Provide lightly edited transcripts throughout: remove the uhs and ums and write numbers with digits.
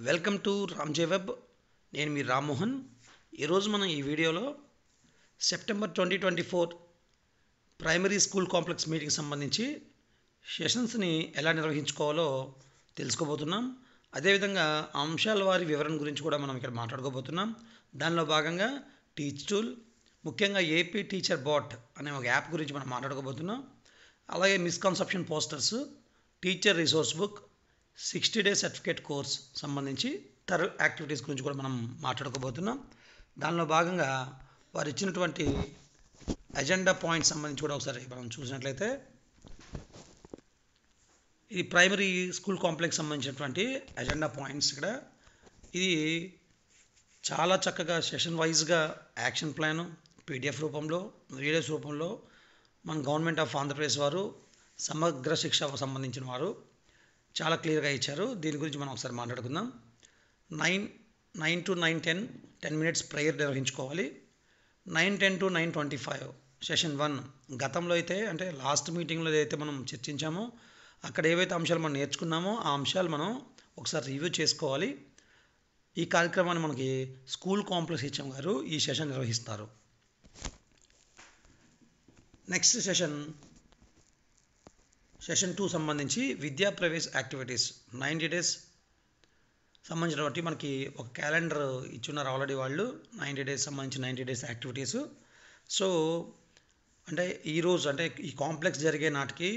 Welcome to రామ్జే web. నేను మీ రామ్మోహన్. ఈరోజు మనం ఈ వీడియోలో సెప్టెంబర్ 2024 ప్రైమరీ స్కూల్ కాంప్లెక్స్ మీటింగ్కి సంబంధించి సెషన్స్ని ఎలా నిర్వహించుకోవాలో తెలుసుకోబోతున్నాం. అదేవిధంగా అంశాల వారి వివరణ గురించి కూడా మనం ఇక్కడ మాట్లాడుకోబోతున్నాం. దానిలో భాగంగా టీచ్ టూల్, ముఖ్యంగా ఏపీ టీచర్ బాట్ అనే ఒక యాప్ గురించి మనం మాట్లాడుకోబోతున్నాం. అలాగే misconception posters, teacher resource book, 60 days certificate course సంబంధించి ఇతర యాక్టివిటీస్ గురించి కూడా మనం మాట్లాడుకోబోతున్నాం. దానిలో భాగంగా వారు ఇచ్చినటువంటి అజెండా పాయింట్స్ సంబంధించి కూడా ఒకసారి మనం చూసినట్లయితే, ఇది ప్రైమరీ స్కూల్ కాంప్లెక్స్ సంబంధించినటువంటి అజెండా పాయింట్స్. ఇక్కడ ఇది చాలా చక్కగా సెషన్ వైజ్గా యాక్షన్ ప్లాను పీడిఎఫ్ రూపంలో, వీడియోస్ రూపంలో మన గవర్నమెంట్ ఆఫ్ ఆంధ్రప్రదేశ్ వారు సమగ్ర శిక్ష సంబంధించిన వారు చాలా క్లియర్గా ఇచ్చారు. దీని గురించి మనం ఒకసారి మాట్లాడుకుందాం. 9 to 9:10 10 minutes ప్రేయర్ నిర్వహించుకోవాలి. 9:10 to 9:25 సెషన్ 1. గతంలో అయితే అంటే లాస్ట్ మీటింగ్లో ఏదైతే మనం చర్చించామో అక్కడ ఏవైతే అంశాలు మనం నేర్చుకున్నామో ఆ అంశాలు మనం ఒకసారి రివ్యూ చేసుకోవాలి. ఈ కార్యక్రమాన్ని మనకి స్కూల్ కాంప్లెక్స్ హెచ్ఎం గారు ఈ సెషన్ నిర్వహిస్తారు. నెక్స్ట్ సెషన్ 2 సంబంధించి విద్యా ప్రవేశ యాక్టివిటీస్ 90 days సంబంధించినటువంటి మనకి ఒక క్యాలెండర్ ఇచ్చున్నారు ఆల్రెడీ వాళ్ళు. 90 days సంబంధించి 90 days యాక్టివిటీస్. సో అంటే ఈరోజు అంటే ఈ కాంప్లెక్స్ జరిగే నాటికి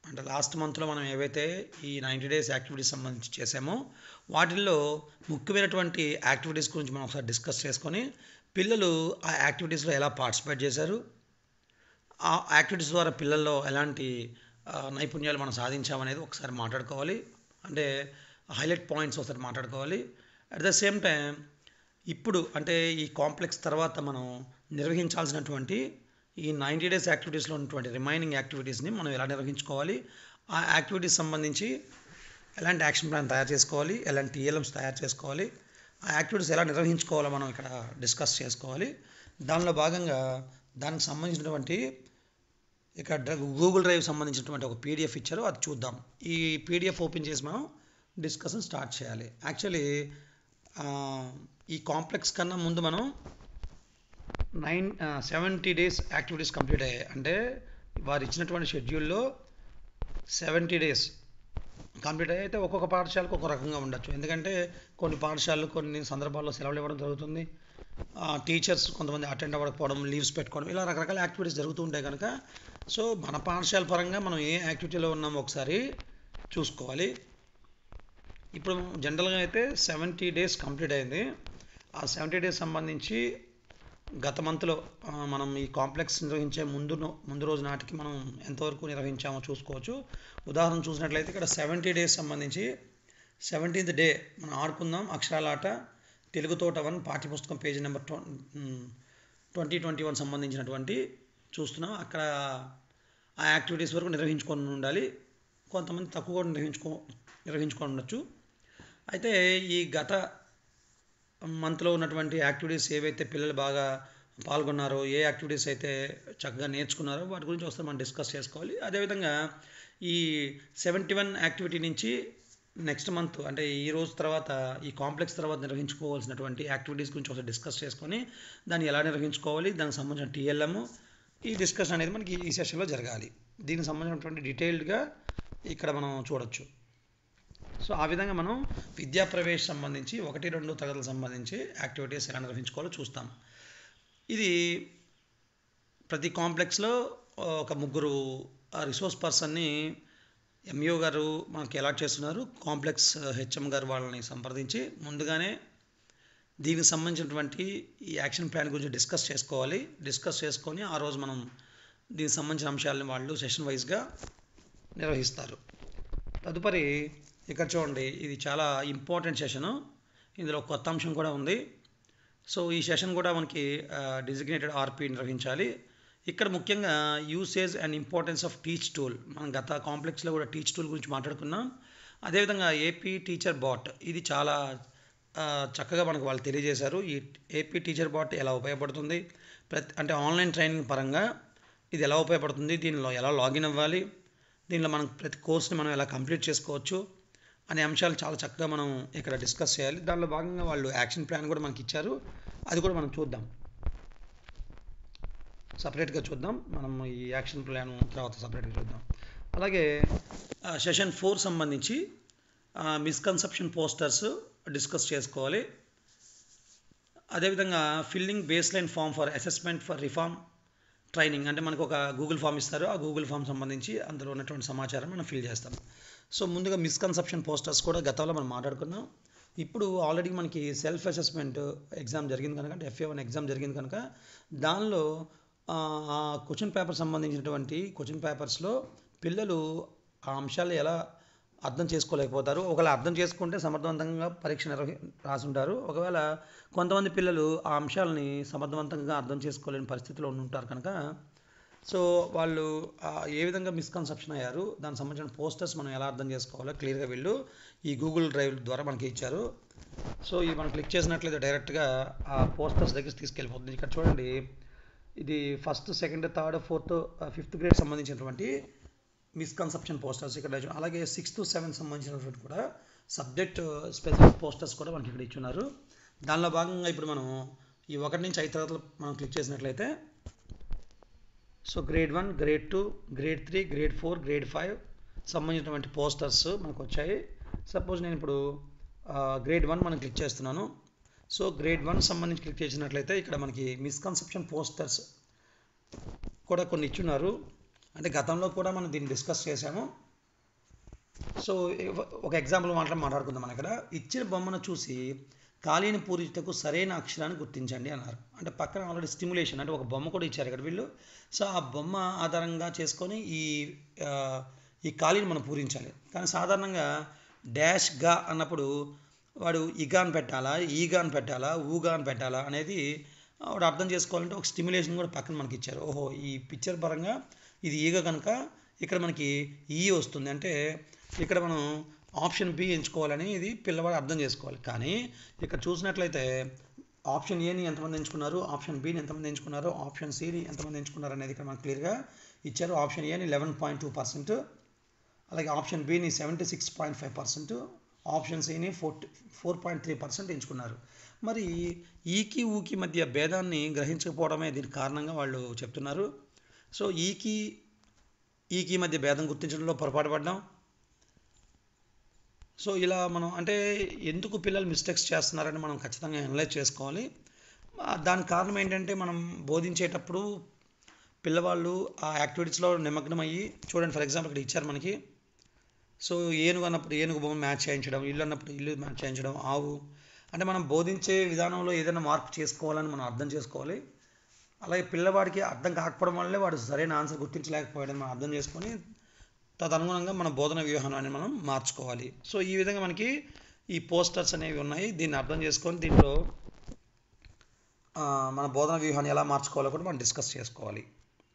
అంటే లాస్ట్ మంత్లో మనం ఏవైతే ఈ 90 days యాక్టివిటీస్ సంబంధించి చేసామో వాటిల్లో ముఖ్యమైనటువంటి యాక్టివిటీస్ గురించి మనం ఒకసారి డిస్కస్ చేసుకొని పిల్లలు ఆ యాక్టివిటీస్లో ఎలా పార్టిసిపేట్ చేశారు, ఆ యాక్టివిటీస్ ద్వారా పిల్లల్లో ఎలాంటి నైపుణ్యాలు మనం సాధించామనేది ఒకసారి మాట్లాడుకోవాలి. అంటే హైలైట్ పాయింట్స్ ఒకసారి మాట్లాడుకోవాలి. అట్ ద సేమ్ టైం ఇప్పుడు అంటే ఈ కాంప్లెక్స్ తర్వాత మనం నిర్వహించాల్సినటువంటి ఈ 90 days యాక్టివిటీస్లో ఉన్నటువంటి రిమైనింగ్ యాక్టివిటీస్ని మనం ఎలా నిర్వహించుకోవాలి, ఆ యాక్టివిటీస్ సంబంధించి ఎలాంటి యాక్షన్ ప్లాన్ తయారు చేసుకోవాలి, ఎలాంటి టీఎల్ఎమ్స్ తయారు చేసుకోవాలి, ఆ యాక్టివిటీస్ ఎలా నిర్వహించుకోవాలో మనం ఇక్కడ డిస్కస్ చేసుకోవాలి. దానిలో భాగంగా దానికి సంబంధించినటువంటి ఇక్కడ గూగుల్ డ్రైవ్ సంబంధించినటువంటి ఒక పీడిఎఫ్ ఇచ్చారు, అది చూద్దాం. ఈ పీడిఎఫ్ ఓపెన్ చేసి మనం డిస్కషన్ స్టార్ట్ చేయాలి. యాక్చువల్లీ ఈ కాంప్లెక్స్ కన్నా ముందు మనం 70 days యాక్టివిటీస్ కంప్లీట్ అయ్యాయి. అంటే వారు ఇచ్చినటువంటి షెడ్యూల్లో 70 days కంప్లీట్ అయ్యి, అయితే ఒక్కొక్క పాఠశాలకు ఒక్కొక్క రకంగా ఉండొచ్చు. ఎందుకంటే కొన్ని పాఠశాలలు కొన్ని సందర్భాల్లో సెలవులు ఇవ్వడం జరుగుతుంది, టీచర్స్ కొంతమంది అటెండ్ అవ్వకపోవడం, లీవ్స్ పెట్టుకోవడం, ఇలా రకరకాల యాక్టివిటీస్ జరుగుతూ ఉంటాయి కనుక సో మన పాఠశాల పరంగా మనం ఏ యాక్టివిటీలో ఉన్నామో ఒకసారి చూసుకోవాలి. ఇప్పుడు జనరల్గా అయితే 70 days కంప్లీట్ అయింది. ఆ 70 days సంబంధించి గత మంత్లో మనం ఈ కాంప్లెక్స్ నిర్వహించే ముందు రోజు నాటికి మనం ఎంతవరకు నిర్వహించామో చూసుకోవచ్చు. ఉదాహరణ చూసినట్లయితే ఇక్కడ 70 days సంబంధించి 17th day మనం ఆడుకుందాం అక్షరాల ఆట తెలుగు తోట 1 పాఠ్యపుస్తకం పేజీ నెంబర్ 2021 సంబంధించినటువంటి చూస్తున్నాం. అక్కడ ఆ యాక్టివిటీస్ వరకు నిర్వహించుకొని ఉండాలి. కొంతమంది తక్కువ కూడా నిర్వహించుకొని ఉండొచ్చు. అయితే ఈ గత మంత్లో ఉన్నటువంటి యాక్టివిటీస్ ఏవైతే పిల్లలు బాగా పాల్గొన్నారో, ఏ యాక్టివిటీస్ అయితే చక్కగా నేర్చుకున్నారో వాటి గురించి ఒకసారి మనం డిస్కస్ చేసుకోవాలి. అదేవిధంగా ఈ 71 యాక్టివిటీ నుంచి నెక్స్ట్ మంత్ అంటే ఈ రోజు తర్వాత ఈ కాంప్లెక్స్ తర్వాత నిర్వహించుకోవాల్సినటువంటి యాక్టివిటీస్ గురించి ఒకసారి డిస్కస్ చేసుకొని దాన్ని ఎలా నిర్వహించుకోవాలి, దానికి సంబంధించిన టీఎల్ఎం ఈ డిస్కషన్ అనేది మనకి ఈ సెషన్లో జరగాలి. దీనికి సంబంధించినటువంటి డీటెయిల్డ్గా ఇక్కడ మనం చూడొచ్చు. సో ఆ విధంగా మనం విద్యా ప్రవేశ సంబంధించి 1-2 తరగతులకు సంబంధించి యాక్టివిటీస్ ఎలా నిర్వహించుకోవాలో చూస్తాం. ఇది ప్రతి కాంప్లెక్స్లో ఒక ముగ్గురు రిసోర్స్ పర్సన్ని ఎంఈఓ గారు మనకి అలాట్ చేస్తున్నారు. కాంప్లెక్స్ హెచ్ఎం గారు వాళ్ళని సంప్రదించి ముందుగానే దీనికి సంబంధించినటువంటి ఈ యాక్షన్ ప్లాన్ గురించి డిస్కస్ చేసుకోవాలి. డిస్కస్ చేసుకొని ఆ రోజు మనం దీనికి సంబంధించిన అంశాలను వాళ్ళు సెషన్ వైజ్గా నిర్వహిస్తారు. తదుపరి ఇక్కడ చూడండి, ఇది చాలా ఇంపార్టెంట్ సెషను. ఇందులో కొత్త అంశం కూడా ఉంది. సో ఈ సెషన్ కూడా మనకి డిజిగ్నేటెడ్ ఆర్పి నిర్వహించాలి. ఇక్కడ ముఖ్యంగా usage and importance of teach tool. మనం గత కాంప్లెక్స్లో కూడా టీచ్ టూల్ గురించి మాట్లాడుకున్నాం. అదేవిధంగా ఏపీ టీచర్ బాట్ ఇది చాలా చక్కగా మనకు వాళ్ళు తెలియజేశారు. ఈ ఏపీ టీచర్ బాట్ ఎలా ఉపయోగపడుతుంది, అంటే ఆన్లైన్ ట్రైనింగ్ పరంగా ఇది ఎలా ఉపయోగపడుతుంది, దీనిలో ఎలా లాగిన్ అవ్వాలి, దీనిలో మనం ప్రతి కోర్స్ని మనం ఎలా కంప్లీట్ చేసుకోవచ్చు, అనే అంశాలు చాలా చక్కగా మనం ఇక్కడ డిస్కస్ చేయాలి. దానిలో భాగంగా వాళ్ళు యాక్షన్ ప్లాన్ కూడా మనకి ఇచ్చారు, అది కూడా మనం చూద్దాం, సపరేట్గా చూద్దాం. మనం ఈ యాక్షన్ ప్లాన్ తర్వాత సపరేట్గా చూద్దాం. అలాగే సెషన్ 4 సంబంధించి మిస్కన్సెప్షన్ పోస్టర్స్ డిస్కస్ చేసుకోవాలి. అదేవిధంగా filling base line form for assessment for reform training, అంటే మనకు ఒక గూగుల్ ఫామ్ ఇస్తారు, ఆ గూగుల్ ఫామ్ సంబంధించి అందులో ఉన్నటువంటి సమాచారం మనం ఫిల్ చేస్తాం. సో ముందుగా మిస్కన్సెప్షన్ పోస్టర్స్ కూడా గతంలో మనం మాట్లాడుకున్నాం. ఇప్పుడు ఆల్రెడీ మనకి సెల్ఫ్ అసెస్మెంట్ ఎగ్జామ్ జరిగింది కనుక, అంటే FA1 ఎగ్జామ్ జరిగింది కనుక దానిలో ఆ క్వశ్చన్ పేపర్ సంబంధించినటువంటి క్వశ్చన్ పేపర్స్లో పిల్లలు ఆ అంశాలు ఎలా అర్థం చేసుకోలేకపోతారు. ఒకవేళ అర్థం చేసుకుంటే సమర్థవంతంగా పరీక్ష రాసుంటారు. ఒకవేళ కొంతమంది పిల్లలు ఆ అంశాలని సమర్థవంతంగా అర్థం చేసుకోలేని పరిస్థితిలో ఉంటారు కనుక, సో వాళ్ళు ఏ విధంగా మిస్కన్సెప్షన్ అయ్యారు, దానికి సంబంధించిన పోస్టర్స్ మనం ఎలా అర్థం చేసుకోవాలో క్లియర్గా వీళ్ళు ఈ గూగుల్ డ్రైవ్ ద్వారా మనకి ఇచ్చారు. సో ఇది మనం క్లిక్ చేసినట్లయితే డైరెక్ట్గా ఆ పోస్టర్స్ దగ్గర తీసుకెళ్ళిపోతుంది. ఇక్కడ చూడండి, ఇది 1st, 2nd, 3rd, 4th, 5th grade సంబంధించినటువంటి మిస్కన్సెప్షన్ పోస్టర్స్ ఇక్కడ. అలాగే 6th, 7th సంబంధించినటువంటి కూడా సబ్జెక్ట్ స్పెసిఫిక్ పోస్టర్స్ కూడా మనకి ఇక్కడ ఇచ్చున్నారు. దానిలో భాగంగా ఇప్పుడు మనం ఈ 1 నుంచి 5 తరగతులు మనం క్లిక్ చేసినట్లయితే, so grade 1, grade 2, grade 3, grade 4, grade 5 సంబంధించినటువంటి పోస్టర్స్ మనకు వచ్చాయి. సపోజ్ నేను ఇప్పుడు గ్రేడ్ 1 మనం క్లిక్ చేస్తున్నాను. సో గ్రేడ్ 1 సంబంధించి క్లిక్ చేసినట్లయితే ఇక్కడ మనకి మిస్కన్సెప్షన్ పోస్టర్స్ కూడా కొన్ని ఇచ్చున్నారు. అంటే గతంలో కూడా మనం దీన్ని డిస్కస్ చేసాము. సో ఒక ఎగ్జాంపుల్ మాట్లాడుకుందాం. మనం ఇక్కడ ఇచ్చిన బొమ్మను చూసి ఖాళీని పూరించుటకు సరైన అక్షరాన్ని గుర్తించండి అన్నారు. అంటే పక్కన ఆల్రెడీ స్టిమ్యులేషన్ అంటే ఒక బొమ్మ కూడా ఇచ్చారు ఇక్కడ వీళ్ళు. సో ఆ బొమ్మ ఆధారంగా చేసుకొని ఈ ఖాళీని మనం పూరించాలి. కానీ సాధారణంగా డాష్గా అన్నప్పుడు వాడు ఇగాన్ పెట్టాలా, ఈగాన్ పెట్టాలా, ఊగాన్ పెట్టాలా అనేది వాడు అర్థం చేసుకోవాలంటే ఒక స్టిమ్యులేషన్ కూడా పక్కన మనకి ఇచ్చారు. ఓహో, ఈ పిక్చర్ పరంగా ఇది ఈగ కనుక ఇక్కడ మనకి ఈ వస్తుంది, అంటే ఇక్కడ మనం ఆప్షన్ బి ఎంచుకోవాలని ఇది పిల్లవాడు అర్థం చేసుకోవాలి. కానీ ఇక్కడ చూసినట్లయితే ఆప్షన్ ఏని ఎంతమంది ఎంచుకున్నారు, ఆప్షన్ బిని ఎంతమంది ఎంచుకున్నారు, ఆప్షన్ సిని ఎంతమంది ఎంచుకున్నారు అనేది ఇక్కడ మనకు క్లియర్గా ఇచ్చారు. ఆప్షన్ ఏని 11.2%, అలాగే ఆప్షన్ బిని 76.5%, ఆప్షన్ సిని 4.3% ఎంచుకున్నారు. మరి ఈకి ఊకి మధ్య భేదాన్ని గ్రహించకపోవడమే దీనికి కారణంగా వాళ్ళు చెప్తున్నారు. సో ఈకి మధ్య భేదం గుర్తించడంలో పొరపాటు పడ్డాం. సో ఇలా మనం అంటే ఎందుకు పిల్లలు మిస్టేక్స్ చేస్తున్నారని మనం ఖచ్చితంగా అనలైజ్ చేసుకోవాలి. దానికి కారణం ఏంటంటే మనం బోధించేటప్పుడు పిల్లవాళ్ళు ఆ యాక్టివిటీస్లో నిమగ్నమయ్యి, చూడండి ఫర్ ఎగ్జాంపుల్ ఇక్కడ ఇచ్చారు మనకి. సో ఏనుగు అన్నప్పుడు ఏనుగు బొమ్మ మ్యాచ్ చేయించడం, ఇల్లు అన్నప్పుడు ఇల్లు మ్యాచ్ చేయించడం, ఆవు అంటే మనం బోధించే విధానంలో ఏదైనా మార్పు చేసుకోవాలని మనం అర్థం చేసుకోవాలి. అలాగే పిల్లవాడికి అర్థం కాకపోవడం వల్లే వాడు సరైన ఆన్సర్ గుర్తించలేకపోయాడని మనం అర్థం చేసుకొని తదనుగుణంగా మన బోధన వ్యూహాన్ని మనం మార్చుకోవాలి. సో ఈ విధంగా మనకి ఈ పోస్టర్స్ అనేవి ఉన్నాయి. దీన్ని అర్థం చేసుకొని దీంట్లో మన బోధన వ్యూహాన్ని ఎలా మార్చుకోవాలో కూడా మనం డిస్కస్ చేసుకోవాలి.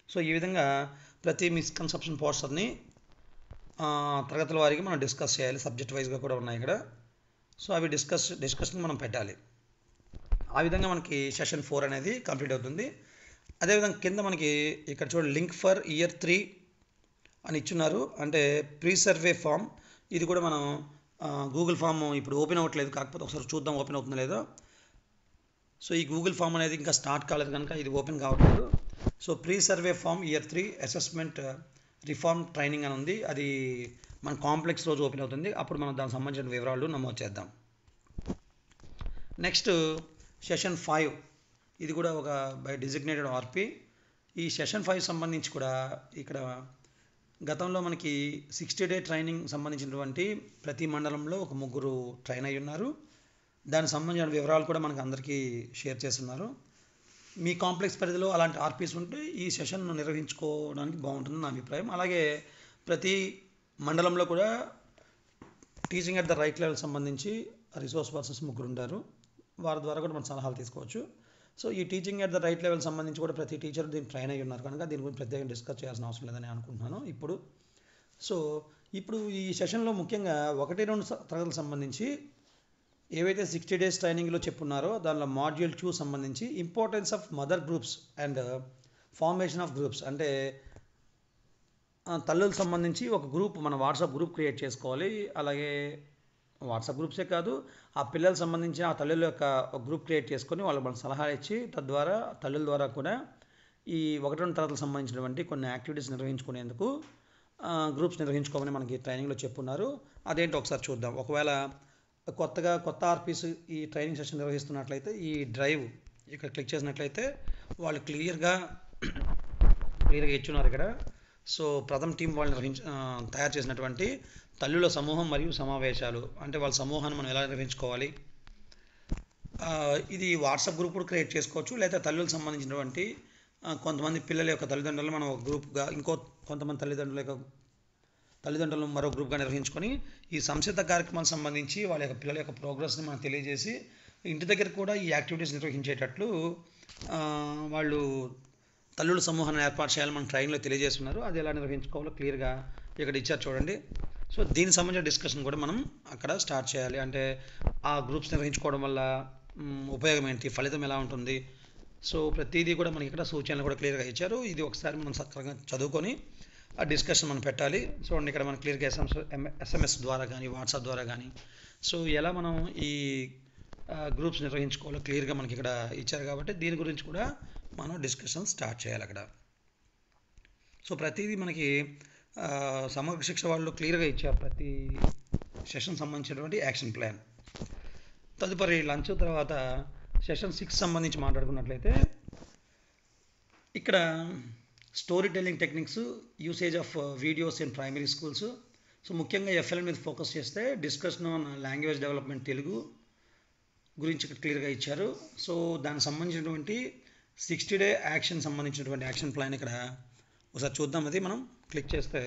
సో ఈ విధంగా ప్రతి మిస్కన్సెప్షన్ పోస్టర్ని తరగతుల వారికి మనం డిస్కస్ చేయాలి. సబ్జెక్ట్ వైజ్గా కూడా ఉన్నాయి ఇక్కడ. సో అవి డిస్కషన్ మనం పెట్టాలి. ఆ విధంగా మనకి సెషన్ 4 అనేది కంప్లీట్ అవుతుంది. అదేవిధంగా కింద మనకి ఇక్కడ చూడండి, లింక్ ఫర్ ఇయర్ 3 అని ఇచ్చున్నారు. అంటే ప్రీ సర్వే ఫామ్, ఇది కూడా మనం గూగుల్ ఫామ్ ఇప్పుడు ఓపెన్ అవ్వట్లేదు, కాకపోతే ఒకసారి చూద్దాం ఓపెన్ అవుతుందో లేదో. సో ఈ గూగుల్ ఫామ్ అనేది ఇంకా స్టార్ట్ కాలేదు కనుక ఇది ఓపెన్ కావట్లేదు. So pre survey form year 3 assessment reform training అని ఉంది. అది మన కాంప్లెక్స్ రోజు ఓపెన్ అవుతుంది. అప్పుడు మనం దానికి సంబంధించిన వివరాలు నమోదు చేద్దాం. నెక్స్ట్ సెషన్ 5, ఇది కూడా ఒక బై డిజిగ్నేటెడ్ ఆర్పి. ఈ సెషన్ 5 సంబంధించి కూడా ఇక్కడ గతంలో మనకి 60 డే ట్రైనింగ్ సంబంధించినటువంటి ప్రతి మండలంలో ఒక 3 ట్రైన్ అయి ఉన్నారు. దానికి సంబంధించిన వివరాలు కూడా మనకు అందరికీ షేర్ చేస్తున్నారు. మీ కాంప్లెక్స్ పరిధిలో అలాంటి ఆర్పీస్ ఉంటే ఈ సెషన్ను నిర్వహించుకోవడానికి బాగుంటుంది నా అభిప్రాయం. అలాగే ప్రతి మండలంలో కూడా teaching at the right level సంబంధించి రిసోర్స్ పర్సన్స్ 3 ఉంటారు. వారి ద్వారా కూడా మనం సలహాలు తీసుకోవచ్చు. సో ఈ teaching at the right level సంబంధించి కూడా ప్రతి టీచర్ దీన్ని ట్రైన్ అయ్యి ఉన్నారు కనుక దీని గురించి ప్రత్యేకంగా డిస్కస్ చేయాల్సిన అవసరం లేదని అనుకుంటున్నాను ఇప్పుడు. సో ఇప్పుడు ఈ సెషన్లో ముఖ్యంగా 1-2 తరగతులకు సంబంధించి ఏవైతే 60 డేస్ ట్రైనింగ్లో చెప్పున్నారో దానిలో మాడ్యూల్ 2 సంబంధించి importance of mother groups and formation of groups, అంటే తల్లులకు సంబంధించి ఒక గ్రూప్ మన వాట్సాప్ గ్రూప్ క్రియేట్ చేసుకోవాలి. అలాగే వాట్సాప్ గ్రూప్సే కాదు, ఆ పిల్లలకు సంబంధించిన ఆ తల్లుల యొక్క ఒక గ్రూప్ క్రియేట్ చేసుకొని వాళ్ళకి మనం సలహాలు ఇచ్చి తద్వారా తల్లుల ద్వారా కూడా ఈ 1-2 తరగతులకు సంబంధించినటువంటి కొన్ని యాక్టివిటీస్ నిర్వహించుకునేందుకు గ్రూప్స్ నిర్వహించుకోమని మనకి ట్రైనింగ్లో చెప్పున్నారు. అదేంటో ఒకసారి చూద్దాం. ఒకవేళ కొత్త ఆర్పీస్ ఈ ట్రైనింగ్ సెషన్ నిర్వహిస్తున్నట్లయితే ఈ డ్రైవ్ ఇక్కడ క్లిక్ చేసినట్లయితే వాళ్ళు క్లియర్గా ఇచ్చున్నారు ఇక్కడ. సో ప్రథమ టీం వాళ్ళు తయారు చేసినటువంటి తల్లుల సమూహం మరియు సమావేశాలు, అంటే వాళ్ళ సమూహాన్ని మనం ఎలా నిర్వహించుకోవాలి, ఇది వాట్సాప్ గ్రూప్ కూడా క్రియేట్ చేసుకోవచ్చు. లేదా తల్లులకు సంబంధించినటువంటి కొంతమంది పిల్లల యొక్క తల్లిదండ్రులు మనం ఒక గ్రూప్గా, కొంతమంది తల్లిదండ్రులను మరో గ్రూప్గా నిర్వహించుకొని ఈ సంసిద్ధ కార్యక్రమాలకు సంబంధించి వాళ్ళ యొక్క పిల్లల యొక్క ప్రోగ్రెస్ని మనం తెలియజేసి ఇంటి దగ్గర కూడా ఈ యాక్టివిటీస్ నిర్వహించేటట్లు వాళ్ళు తల్లుల సమూహాన్ని ఏర్పాటు చేయాలని మనం ట్రైనింగ్లో తెలియజేస్తున్నారు. అది ఎలా నిర్వహించుకోవాలో క్లియర్గా ఇక్కడ ఇచ్చారు చూడండి. సో దీనికి సంబంధించిన డిస్కషన్ కూడా మనం అక్కడ స్టార్ట్ చేయాలి. అంటే ఆ గ్రూప్స్ నిర్వహించుకోవడం వల్ల ఉపయోగం ఏంటి, ఫలితం ఎలా ఉంటుంది, సో ప్రతిదీ కూడా మనకి ఇక్కడ సూచనలు కూడా క్లియర్గా ఇచ్చారు. ఇది ఒకసారి మనం చక్కగా చదువుకొని ఆ డిస్కషన్ మనం పెట్టాలి. చూడండి ఇక్కడ మనం క్లియర్గా SMS ద్వారా కానీ వాట్సాప్ ద్వారా కానీ సో ఎలా మనం ఈ గ్రూప్స్ నిర్వహించుకోవాలో క్లియర్గా మనకి ఇక్కడ ఇచ్చారు. కాబట్టి దీని గురించి కూడా మనం డిస్కషన్ స్టార్ట్ చేయాలి అక్కడ. సో ప్రతిదీ మనకి సమగ్ర శిక్ష వాళ్ళు క్లియర్గా ఇచ్చారు ప్రతి సెషన్ సంబంధించినటువంటి యాక్షన్ ప్లాన్. తదుపరి లంచ్ తర్వాత సెషన్ 6 సంబంధించి మాట్లాడుకున్నట్లయితే ఇక్కడ story telling techniques, usage of videos in primary schools. So ముఖ్యంగా FLN మీద ఫోకస్ చేస్తే discussion on language development Telugu గురించి క్లియర్గా ఇచ్చారు. సో దానికి సంబంధించినటువంటి 60 డే యాక్షన్ సంబంధించినటువంటి యాక్షన్ ప్లాన్ ఇక్కడ ఒకసారి చూద్దాం. అది మనం క్లిక్ చేస్తే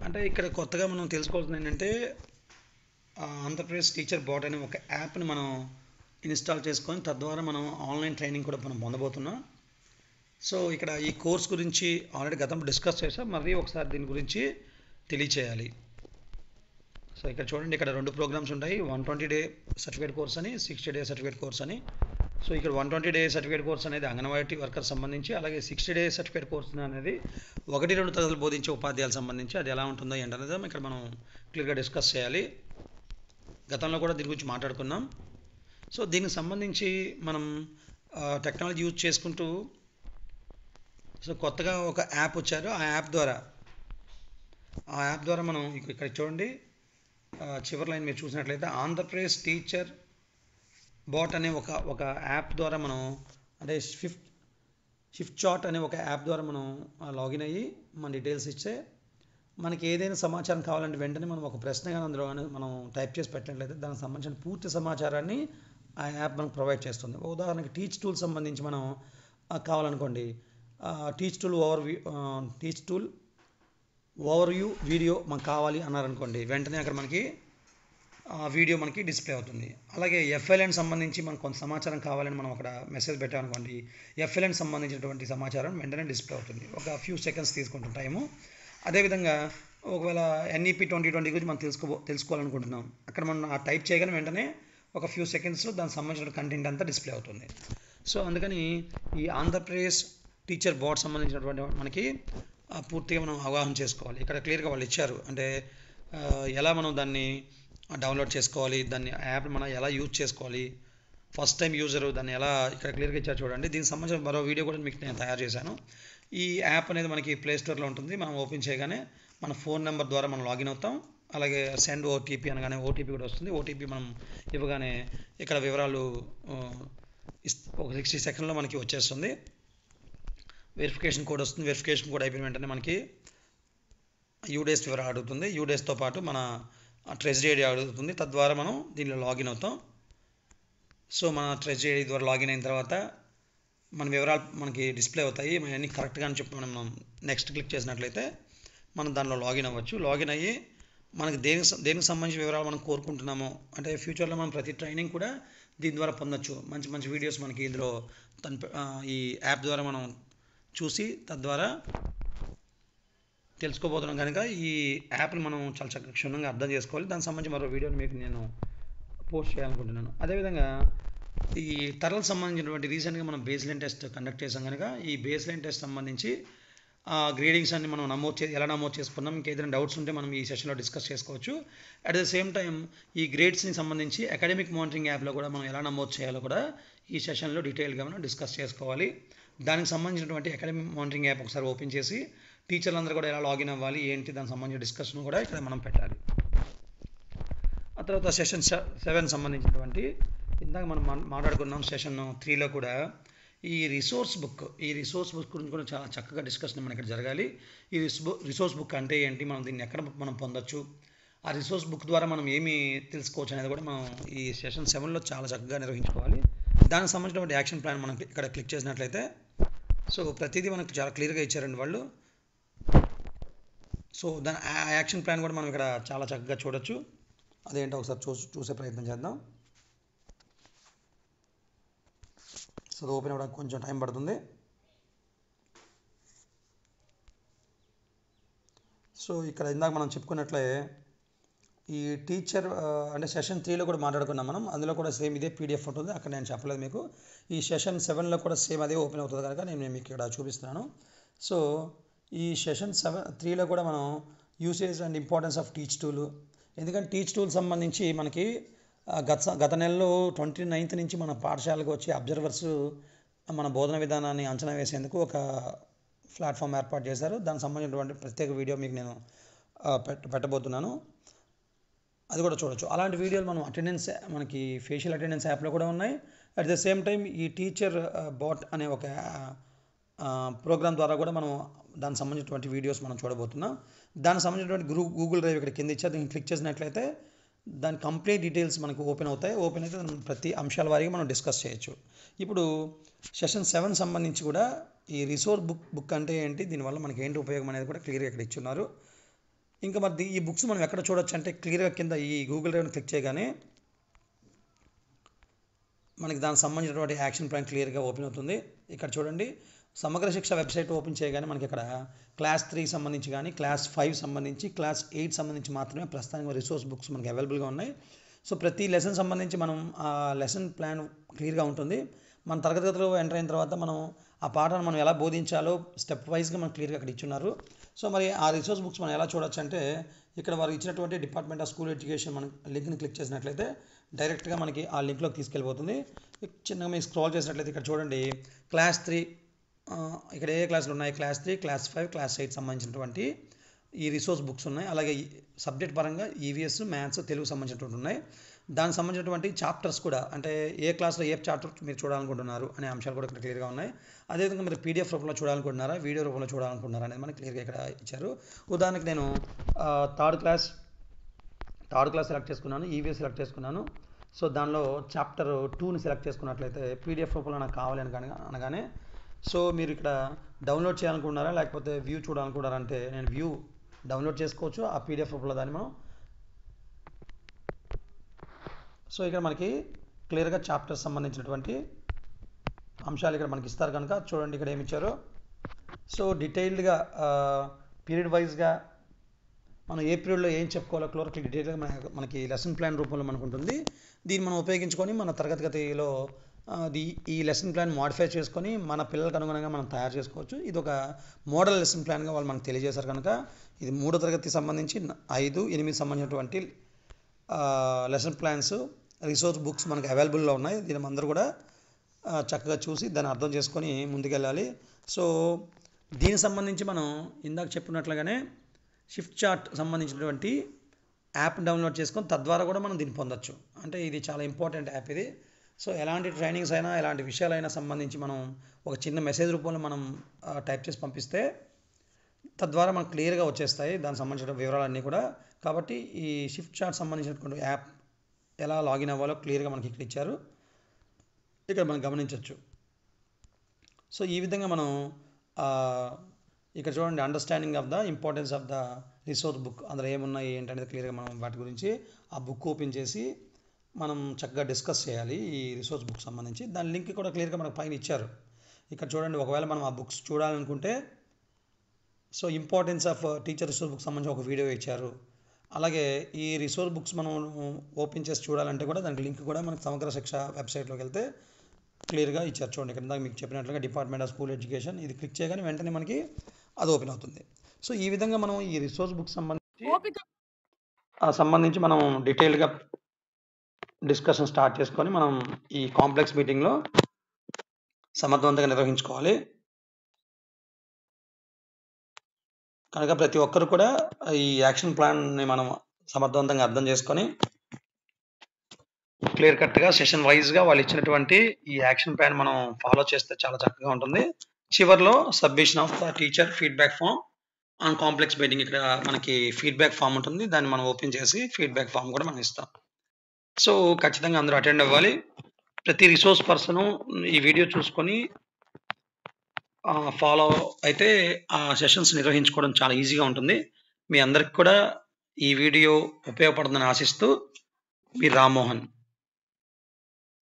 అంటే ఇక్కడ కొత్తగా మనం తెలుసుకోవాల్సింది ఏంటంటే ఆంధ్రప్రదేశ్ టీచర్ బాట్ అనే ఒక యాప్ని మనం ఇన్స్టాల్ చేసుకొని తద్వారా మనం ఆన్లైన్ ట్రైనింగ్ కూడా మనం పొందబోతున్నాం. సో ఇక్కడ ఈ కోర్స్ గురించి ఆల్రెడీ గతంలో డిస్కస్ చేసాం, మరీ ఒకసారి దీని గురించి తెలియచేయాలి. సో ఇక్కడ చూడండి, ఇక్కడ 2 ప్రోగ్రామ్స్ ఉంటాయి, 120 డే సర్టిఫికేట్ కోర్స్ అని, 60 డే సర్టిఫికేట్ కోర్స్ అని. సో ఇక్కడ 120 డే సర్టిఫికేట్ కోర్స్ అనేది అంగన్వాడీ వర్కర్ సంబంధించి, అలాగే 60 డే సర్టిఫికేట్ కోర్స్ అనేది 1-2 తరగతులు బోధించే ఉపాధ్యాయులకు సంబంధించి అది ఎలా ఉంటుందో ఏంటనేది ఇక్కడ మనం క్లియర్గా డిస్కస్ చేయాలి. గతంలో కూడా దీని గురించి మాట్లాడుకున్నాం. సో దీనికి సంబంధించి మనం టెక్నాలజీ యూజ్ చేసుకుంటూ సో కొత్తగా ఒక యాప్ వచ్చారు. ఆ యాప్ ద్వారా మనం ఇక్కడ చూడండి చివరి లైన్ మీరు చూసినట్లయితే ఆంధ్రప్రదేశ్ టీచర్ బాట్ అనే ఒక యాప్ ద్వారా మనం, అంటే షిఫ్ట్ చాట్ అనే ఒక యాప్ ద్వారా మనం లాగిన్ అయ్యి మన డీటెయిల్స్ ఇస్తే మనకి ఏదైనా సమాచారం కావాలంటే వెంటనే మనం ఒక ప్రశ్న కానీ అందులో మనం టైప్ చేసి పెట్టినట్లయితే దానికి సంబంధించిన పూర్తి సమాచారాన్ని ఆ యాప్ మనకు ప్రొవైడ్ చేస్తుంది. ఉదాహరణకి టీచ్ టూల్ సంబంధించి మనం కావాలనుకోండి, teach tool overview video మనకు కావాలి అన్నారనుకోండి, వెంటనే అక్కడ మనకి వీడియో మనకి డిస్ప్లే అవుతుంది. అలాగే FLN సంబంధించి మనకు కొంత సమాచారం కావాలని మనం అక్కడ మెసేజ్ పెట్టామనుకోండి, FLN సంబంధించినటువంటి సమాచారం వెంటనే డిస్ప్లే అవుతుంది. ఒక ఫ్యూ సెకండ్స్ తీసుకుంటుంది టైము. అదేవిధంగా ఒకవేళ NEP 2020 గురించి మనం తెలుసుకోవాలనుకుంటున్నాం, అక్కడ మనం ఆ టైప్ చేయగానే వెంటనే ఒక ఫ్యూ సెకండ్స్లో దానికి సంబంధించిన కంటెంట్ అంతా డిస్ప్లే అవుతుంది. సో అందుకని ఈ ఆంధ్రప్రదేశ్ టీచర్ బోర్డ్ సంబంధించినటువంటి మనకి పూర్తిగా మనం అవగాహన చేసుకోవాలి. ఇక్కడ క్లియర్గా వాళ్ళు ఇచ్చారు, అంటే ఎలా మనం దాన్ని డౌన్లోడ్ చేసుకోవాలి, దాన్ని యాప్ మనం ఎలా యూజ్ చేసుకోవాలి, ఫస్ట్ టైం యూజరు దాన్ని ఎలా ఇక్కడ క్లియర్గా ఇచ్చారు చూడండి. దీనికి సంబంధించిన మరో వీడియో కూడా మీకు నేను తయారు చేశాను. ఈ యాప్ అనేది మనకి ప్లే స్టోర్లో ఉంటుంది. మనం ఓపెన్ చేయగానే మన ఫోన్ నెంబర్ ద్వారా మనం లాగిన్ అవుతాం. అలాగే సెండ్ OTP అనగానే OTP కూడా వస్తుంది. OTP మనం ఇవ్వగానే ఇక్కడ వివరాలు ఒక 60 సెకండ్లో మనకి వచ్చేస్తుంది. వెరిఫికేషన్ కోడ్ వస్తుంది. వెరిఫికేషన్ కోడ్ అయిపోయిన వెంటనే మనకి UDAS వివరాలు అడుగుతుంది. UDASతో పాటు మన ట్రెజరీ ఐడి అడుగుతుంది. తద్వారా మనం దీనిలో లాగిన్ అవుతాం. సో మన ట్రెజరీ ఐడి ద్వారా లాగిన్ అయిన తర్వాత మన వివరాలు మనకి డిస్ప్లే అవుతాయి. అన్నీ కరెక్ట్గా అని చెప్పి మనం నెక్స్ట్ క్లిక్ చేసినట్లయితే మనం దానిలో లాగిన్ అవ్వచ్చు. లాగిన్ అయ్యి మనకి దేనికి సంబంధించిన వివరాలు మనం కోరుకుంటున్నామో, అంటే ఫ్యూచర్లో మనం ప్రతి ట్రైనింగ్ కూడా దీని ద్వారా పొందొచ్చు. మంచి మంచి వీడియోస్ మనకి ఇందులో ఈ యాప్ ద్వారా మనం చూసి తద్వారా తెలుసుకోబోతున్నాం. కనుక ఈ యాప్ని మనం చాలా చక్కగా క్షుణ్ణంగా అర్థం చేసుకోవాలి. దానికి సంబంధించి మరో వీడియోని మీకు నేను పోస్ట్ చేయాలనుకుంటున్నాను. అదేవిధంగా ఈ తరలకు సంబంధించినటువంటి రీసెంట్గా మనం బేస్ లైన్ టెస్ట్ కండక్ట్ చేసాం కనుక ఈ బేస్ లైన్ టెస్ట్ సంబంధించి గ్రేడింగ్స్ అన్ని మనం ఎలా నమోదు చేసుకున్నాం, ఇంకేదైనా డౌట్స్ ఉంటే మనం ఈ సెషన్లో డిస్కస్ చేసుకోవచ్చు. అట్ ద సేమ్ టైం ఈ గ్రేడ్స్ని సంబంధించి అకాడమిక్ మానిటరింగ్ యాప్లో కూడా మనం ఎలా నమోదు చేయాలో కూడా ఈ సెషన్లో డీటెయిల్గా మనం డిస్కస్ చేసుకోవాలి. దానికి సంబంధించినటువంటి అకాడమిక్ మానిటరింగ్ యాప్ ఒకసారి ఓపెన్ చేసి టీచర్లందరూ కూడా ఎలా లాగిన్ అవ్వాలి ఏంటి దానికి సంబంధించిన డిస్కషన్ కూడా ఇక్కడ మనం పెట్టాలి. ఆ తర్వాత సెషన్ 7 సంబంధించినటువంటి ఇందాక మనం మాట్లాడుకున్నాం సెషన్ 3లో కూడా ఈ రిసోర్స్ బుక్ గురించి కూడా చాలా చక్కగా డిస్కషన్ మనకి ఇక్కడ జరగాలి. ఈ రిసోర్స్ బుక్ అంటే ఏంటి, మనం దీన్ని ఎక్కడ మనం పొందొచ్చు, ఆ రిసోర్స్ బుక్ ద్వారా మనం ఏమి తెలుసుకోవచ్చు అనేది కూడా మనం ఈ సెషన్ 7లో చాలా చక్కగా నిర్వహించుకోవాలి. దానికి సంబంధించినటువంటి యాక్షన్ ప్లాన్ మనం ఇక్కడ క్లిక్ చేసినట్లయితే సో ప్రతిదీ మనకు చాలా క్లియర్గా ఇచ్చారండి వాళ్ళు. సో దాని ఆ యాక్షన్ ప్లాన్ కూడా మనం ఇక్కడ చాలా చక్కగా చూడొచ్చు. అదేంటో ఒకసారి చూసే ప్రయత్నం చేద్దాం. సో అది ఓపెన్ అవ్వడానికి కొంచెం టైం పడుతుంది. సో ఇక్కడ ఇందాక మనం చెప్పుకున్నట్లే ఈ టీచర్ అంటే సెషన్ 3లో కూడా మాట్లాడుకున్నాం మనం. అందులో కూడా సేమ్ ఇదే పీడిఎఫ్ ఉంటుంది, అక్కడ నేను చెప్పలేదు మీకు. ఈ సెషన్ 7లో కూడా సేమ్ అదే ఓపెన్ అవుతుంది కనుక నేను మీకు ఇక్కడ చూపిస్తున్నాను. సో ఈ సెషన్ 3లో కూడా మనం usage and importance of teach tool, ఎందుకంటే టీచ్ టూల్ సంబంధించి మనకి గత నెలలో 29th నుంచి మన పాఠశాలకు వచ్చి అబ్జర్వర్స్ మన బోధన విధానాన్ని అంచనా వేసేందుకు ఒక ప్లాట్ఫామ్ ఏర్పాటు చేశారు. దానికి సంబంధించినటువంటి ప్రత్యేక వీడియో మీకు నేను పెట్టబోతున్నాను, అది కూడా చూడొచ్చు. అలాంటి వీడియోలు మనం అటెండెన్స్ మనకి ఫేషియల్ అటెండెన్స్ యాప్లో కూడా ఉన్నాయి. అట్ ద సేమ్ టైం ఈ టీచర్ బాట్ అనే ఒక ప్రోగ్రామ్ ద్వారా కూడా మనం దానికి సంబంధించినటువంటి వీడియోస్ మనం చూడబోతున్నాం. దానికి సంబంధించినటువంటి గూగుల్ డ్రైవ్ ఇక్కడ కింద ఇచ్చారు, దీన్ని క్లిక్ చేసినట్లయితే దాని కంప్లీట్ డీటెయిల్స్ మనకు ఓపెన్ అవుతాయి. ఓపెన్ అయితే ప్రతి అంశాల వారీగా మనం డిస్కస్ చేయొచ్చు. ఇప్పుడు సెషన్ 7 సంబంధించి కూడా ఈ రిసోర్స్ బుక్ అంటే ఏంటి, దీనివల్ల మనకి ఏంటి ఉపయోగం అనేది కూడా క్లియర్గా ఇక్కడ ఇచ్చున్నారు. ఇంకా మరి ఈ బుక్స్ మనం ఎక్కడ చూడొచ్చు అంటే క్లియర్గా కింద ఈ గూగుల్ డ్రైవ్ని క్లిక్ చేయగానే మనకి దానికి సంబంధించినటువంటి యాక్షన్ ప్లాన్ క్లియర్గా ఓపెన్ అవుతుంది. ఇక్కడ చూడండి, సమగ్ర శిక్ష వెబ్సైట్ ఓపెన్ చేయగానే మనకి ఇక్కడ క్లాస్ 3 సంబంధించి కానీ క్లాస్ 5 సంబంధించి క్లాస్ 8 సంబంధించి మాత్రమే ప్రస్తుతానికి రిసోర్స్ బుక్స్ మనకి అవైలబుల్గా ఉన్నాయి. సో ప్రతి లెసన్ సంబంధించి మనం ఆ లెసన్ ప్లాన్ క్లియర్గా ఉంటుంది. మన తరగతి గదిలో ఎంటర్ అయిన తర్వాత మనం ఆ పాఠాన్ని మనం ఎలా బోధించాలో స్టెప్ వైజ్గా మనం క్లియర్గా అక్కడ ఇచ్చున్నారు. సో మరి ఆ రిసోర్స్ బుక్స్ మనం ఎలా చూడొచ్చు అంటే ఇక్కడ వారు ఇచ్చినటువంటి డిపార్ట్మెంట్ ఆఫ్ స్కూల్ ఎడ్యుకేషన్ మనం లింక్ని క్లిక్ చేసినట్లయితే డైరెక్ట్గా మనకి ఆ లింక్లోకి తీసుకెళ్ళిపోతుంది. చిన్నగా మీరు స్క్రోల్ చేసినట్లయితే ఇక్కడ చూడండి, క్లాస్ 3 ఇక్కడ ఏ క్లాసులు ఉన్నాయి, క్లాస్ 3, క్లాస్ 5, క్లాస్ 8 సంబంధించినటువంటి ఈ రిసోర్స్ బుక్స్ ఉన్నాయి. అలాగే సబ్జెక్ట్ పరంగా ఈవీఎస్, మ్యాథ్స్, తెలుగు సంబంధించినటువంటి ఉన్నాయి. దానికి సంబంధించినటువంటి చాప్టర్స్ కూడా, అంటే ఏ క్లాస్లో ఏ చాప్టర్ మీరు చూడాలనుకుంటున్నారు అనే అంశాలు కూడా ఇక్కడ క్లియర్గా ఉన్నాయి. అదేవిధంగా మీరు పీడిఎఫ్ రూపంలో చూడాలనుకుంటున్నారా, వీడియో రూపంలో చూడాలనుకుంటున్నారా అనేది మనకి క్లియర్గా ఇక్కడ ఇచ్చారు. ఉదాహరణకి నేను థర్డ్ క్లాస్ సెలెక్ట్ చేసుకున్నాను, ఈవీఎస్ సెలెక్ట్ చేసుకున్నాను. సో దానిలో చాప్టర్ 2ని సెలెక్ట్ చేసుకున్నట్లయితే పీడిఎఫ్ రూపంలో నాకు కావాలి అనగానే సో మీరు ఇక్కడ డౌన్లోడ్ చేయాలనుకుంటున్నారా లేకపోతే వ్యూ చూడాలనుకుంటున్నారా అంటే నేను వ్యూ డౌన్లోడ్ చేసుకోవచ్చు ఆ పీడిఎఫ్ రూపంలో దాన్ని మనం. సో ఇక్కడ మనకి క్లియర్గా చాప్టర్ సంబంధించినటువంటి అంశాలు ఇక్కడ మనకి ఇస్తారు కనుక చూడండి ఇక్కడ ఏమి ఇచ్చారో. సో డీటెయిల్డ్గా పీరియడ్ వైజ్గా మనం ఏ పీరియడ్లో ఏం చెప్పుకోవాలో క్లియర్గా డీటెయిల్గా మనకి లెసన్ ప్లాన్ రూపంలో మనకు ఉంటుంది. దీన్ని మనం ఉపయోగించుకొని మన తరగతి గదిలో ఈ లెసన్ ప్లాన్ మోడిఫై చేసుకొని మన పిల్లలకు అనుగుణంగా మనం తయారు చేసుకోవచ్చు. ఇది ఒక మోడల్ లెసన్ ప్లాన్గా వాళ్ళు మనకు తెలియజేశారు కనుక ఇది 3వ తరగతికి సంబంధించి 5, 8 సంబంధించినటువంటి లెసన్ ప్లాన్స్ రిసోర్స్ బుక్స్ మనకు అవైలబుల్లో ఉన్నాయి. దీని అందరూ కూడా చక్కగా చూసి దాన్ని అర్థం చేసుకొని ముందుకెళ్ళాలి. సో దీనికి సంబంధించి మనం ఇందాక చెప్పినట్లుగానే షిఫ్ట్ చార్ట్ సంబంధించినటువంటి యాప్ డౌన్లోడ్ చేసుకొని తద్వారా కూడా మనం దీన్ని పొందొచ్చు. అంటే ఇది చాలా ఇంపార్టెంట్ యాప్ ఇది. సో ఎలాంటి ట్రైనింగ్స్ అయినా ఎలాంటి విషయాలైనా సంబంధించి మనం ఒక చిన్న మెసేజ్ రూపంలో మనం టైప్ చేసి పంపిస్తే తద్వారా మనకు క్లియర్గా వచ్చేస్తాయి దానికి సంబంధించిన వివరాలన్నీ కూడా. కాబట్టి ఈ షిఫ్ట్ చార్ట్ సంబంధించినటువంటి యాప్ ఎలా లాగిన్ అవ్వాలో క్లియర్గా మనకి ఇక్కడ ఇచ్చారు, ఇక్కడ మనం గమనించవచ్చు. సో ఈ విధంగా మనం ఇక్కడ చూడండి, understanding of the importance of the resource book, అందులో ఏమున్నాయి ఏంటనేది క్లియర్గా మనం వాటి గురించి ఆ బుక్ ఓపెన్ చేసి మనం చక్కగా డిస్కస్ చేయాలి. ఈ రిసోర్స్ బుక్ సంబంధించి దాని లింక్ కూడా క్లియర్గా మనకు పైన ఇచ్చారు. ఇక్కడ చూడండి, ఒకవేళ మనం ఆ బుక్స్ చూడాలనుకుంటే so importance of teacher resource book సంబంధించి ఒక వీడియో ఇచ్చారు. అలాగే ఈ రిసోర్స్ బుక్స్ మనం ఓపెన్ చేసి చూడాలంటే కూడా దానికి లింక్ కూడా మనకి సమగ్ర శిక్ష వెబ్సైట్లోకి వెళ్తే క్లియర్గా ఇచ్చారు. చూడండి, ఇక్కడ మీకు చెప్పినట్లుగా డిపార్ట్మెంట్ ఆఫ్ స్కూల్ ఎడ్యుకేషన్, ఇది క్లిక్ చేయగానే వెంటనే మనకి అది ఓపెన్ అవుతుంది. సో ఈ విధంగా మనం ఈ రిసోర్స్ బుక్ సంబంధించి మనం డీటెయిల్గా డిస్కషన్ స్టార్ట్ చేసుకొని మనం ఈ కాంప్లెక్స్ మీటింగ్లో సమర్థవంతంగా నిర్వహించుకోవాలి. కనుక ప్రతి ఒక్కరు కూడా ఈ యాక్షన్ ప్లాన్ని మనం సమర్థవంతంగా అర్థం చేసుకొని క్లియర్ కట్గా సెషన్ వైజ్గా వాళ్ళు ఇచ్చినటువంటి ఈ యాక్షన్ ప్లాన్ మనం ఫాలో చేస్తే చాలా చక్కగా ఉంటుంది. చివరిలో submission of the teacher feedback form on complex meeting, ఇక్కడ మనకి ఫీడ్బ్యాక్ ఫామ్ ఉంటుంది, దాన్ని మనం ఓపెన్ చేసి ఫీడ్బ్యాక్ ఫామ్ కూడా మనం ఇస్తాం. సో ఖచ్చితంగా అందరూ అటెండ్ అవ్వాలి. ప్రతి రిసోర్స్ పర్సను ఈ వీడియో చూసుకొని ఫాలో అయితే ఆ సెషన్స్ నిర్వహించుకోవడం చాలా ఈజీగా ఉంటుంది. మీ అందరికి కూడా ఈ వీడియో ఉపయోగపడుతుందని ఆశిస్తూ మీ రామ్మోహన్.